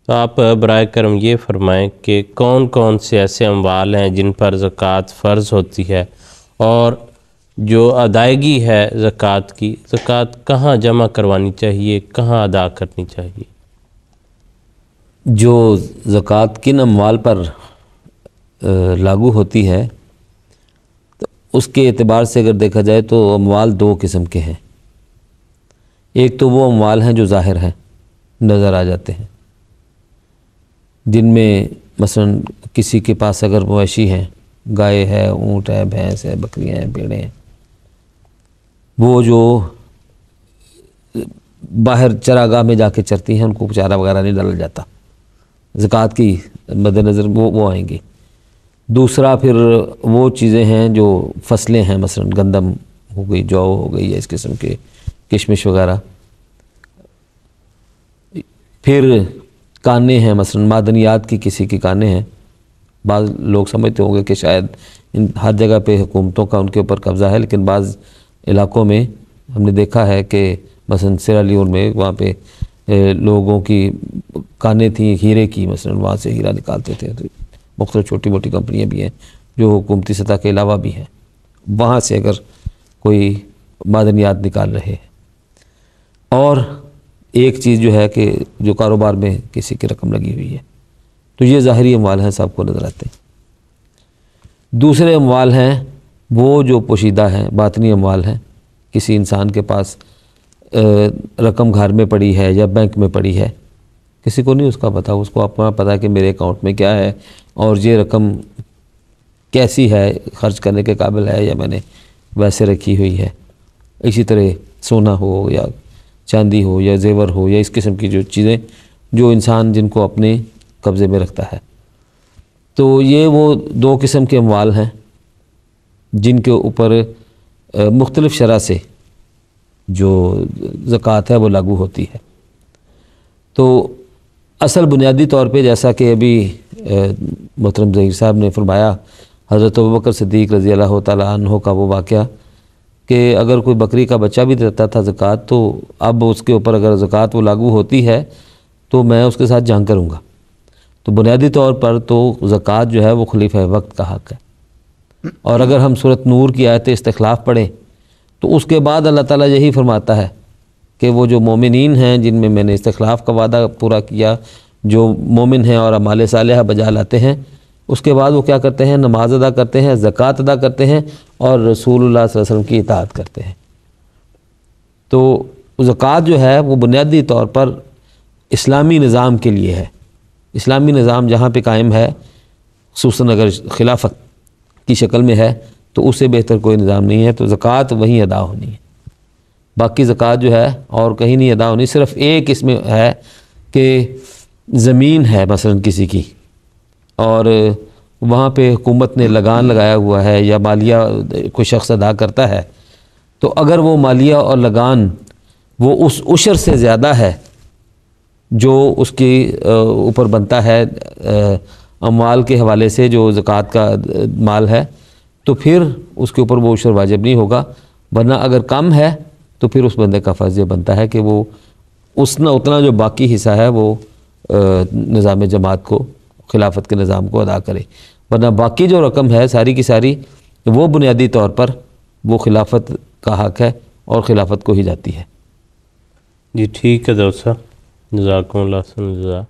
تو آپ برائے کرم یہ فرمائیں کہ کون کون سے ایسے اموال ہیں جن پر زکوٰۃ فرض ہوتی ہے، اور جو ادائیگی ہے زکوٰۃ کی، زکوٰۃ کہاں جمع کروانی چاہیے، کہاں ادا کرنی چاہیے؟ جو زکوٰۃ کن اموال پر لاگو ہوتی ہے تو اس کے اعتبار سے اگر دیکھا جائے تو اموال دو قسم کے ہیں۔ ایک تو وہ اموال ہیں جو ظاہر ہیں، نظر آ جاتے ہیں، جن میں مثلا کسی کے پاس اگر مویشی ہیں، گائے ہے، اونٹ ہے، بھینس ہے، بکریاں ہیں، بھیڑیں ہیں، وہ جو باہر چراگاہ میں جا کے چرتی ہیں، ان کو چارہ وغیرہ نہیں ڈالا جاتا، زکوٰۃ کی مد نظر وہ آئیں گی۔ دوسرا پھر وہ چیزیں ہیں جو فصلیں ہیں، مثلا گندم ہو گئی، جو ہو گئی، یا اس قسم کے کشمش وغیرہ۔ پھر کانیں ہیں، مثلا معدنیات کی کسی کی کانیں ہیں۔ بعض لوگ سمجھتے ہوں گے کہ شاید ہر جگہ پہ حکومتوں کا ان کے اوپر قبضہ ہے، لیکن بعض علاقوں میں ہم نے دیکھا ہے کہ مثلا سیرا لیون میں وہاں پہ لوگوں کی کانیں تھیں ہیرے کی، مثلا وہاں سے ہیرا نکالتے تھے۔ تو مختلف چھوٹی موٹی کمپنیاں بھی ہیں جو حکومتی سطح کے علاوہ بھی ہیں، وہاں سے اگر کوئی معدنیات نکال رہے ہیں۔ اور ایک چیز جو ہے کہ جو کاروبار میں کسی کی رقم لگی ہوئی ہے، تو یہ ظاہری اموال ہیں، سب کو نظر آتے ہیں۔ دوسرے اموال ہیں وہ جو پوشیدہ ہیں، باطنی اموال ہیں۔ کسی انسان کے پاس رقم گھر میں پڑی ہے یا بینک میں پڑی ہے، کسی کو نہیں اس کا پتہ، اس کو اپنا پتہ ہے کہ میرے اکاؤنٹ میں کیا ہے اور یہ رقم کیسی ہے، خرچ کرنے کے قابل ہے یا میں نے ویسے رکھی ہوئی ہے۔ اسی طرح سونا ہو یا چاندی ہو یا زیور ہو یا اس قسم کی جو چیزیں جو انسان جن کو اپنے قبضے میں رکھتا ہے، تو یہ وہ دو قسم کے اموال ہیں جن کے اوپر مختلف شرح سے جو زکوٰۃ ہے وہ لاگو ہوتی ہے۔ تو اصل بنیادی طور پہ جیسا کہ ابھی محترم ظہیر صاحب نے فرمایا، حضرت ابوبکر صدیق رضی اللہ تعالیٰ عنہ کا وہ واقعہ کہ اگر کوئی بکری کا بچہ بھی دیتا تھا زکوٰۃ، تو اب اس کے اوپر اگر زکوٰۃ وہ لاگو ہوتی ہے تو میں اس کے ساتھ جنگ کروں گا۔ تو بنیادی طور پر تو زکوٰۃ جو ہے وہ خلیفہ وقت کا حق ہے۔ اور اگر ہم سورۃ نور کی آیت استخلاف پڑھیں تو اس کے بعد اللہ تعالیٰ یہی فرماتا ہے کہ وہ جو مومنین ہیں جن میں نے استخلاف کا وعدہ پورا کیا، جو مومن ہیں اور اعمال صالحہ بجا لاتے ہیں، اس کے بعد وہ کیا کرتے ہیں؟ نماز ادا کرتے ہیں، زکوٰۃ ادا کرتے ہیں اور رسول اللہ صلی اللہ علیہ وسلم کی اطاعت کرتے ہیں۔ تو زکوٰۃ جو ہے وہ بنیادی طور پر اسلامی نظام کے لیے ہے۔ اسلامی نظام جہاں پہ قائم ہے، خصوصاً اگر خلافت کی شکل میں ہے، تو اس سے بہتر کوئی نظام نہیں ہے۔ تو زکوٰۃ وہیں ادا ہونی ہے۔ باقی زکوٰۃ جو ہے اور کہیں نہیں ادا ہونی، صرف ایک اس میں ہے کہ زمین ہے مثلا کسی کی، اور وہاں پہ حکومت نے لگان لگایا ہوا ہے یا مالیہ کوئی شخص ادا کرتا ہے، تو اگر وہ مالیہ اور لگان وہ اس عشر سے زیادہ ہے جو اس کی اوپر بنتا ہے اموال کے حوالے سے جو زکوٰۃ کا مال ہے، تو پھر اس کے اوپر وہ عشر واجب نہیں ہوگا۔ ورنہ اگر کم ہے تو پھر اس بندے کا فرض یہ بنتا ہے کہ وہ اتنا جو باقی حصہ ہے وہ نظام جماعت کو، خلافت کے نظام کو ادا کرے۔ ورنہ باقی جو رقم ہے ساری کی ساری وہ بنیادی طور پر وہ خلافت کا حق ہے اور خلافت کو ہی جاتی ہے۔ جی ٹھیک ہے ڈاکٹر صاحب، جزاکم اللہ خیر۔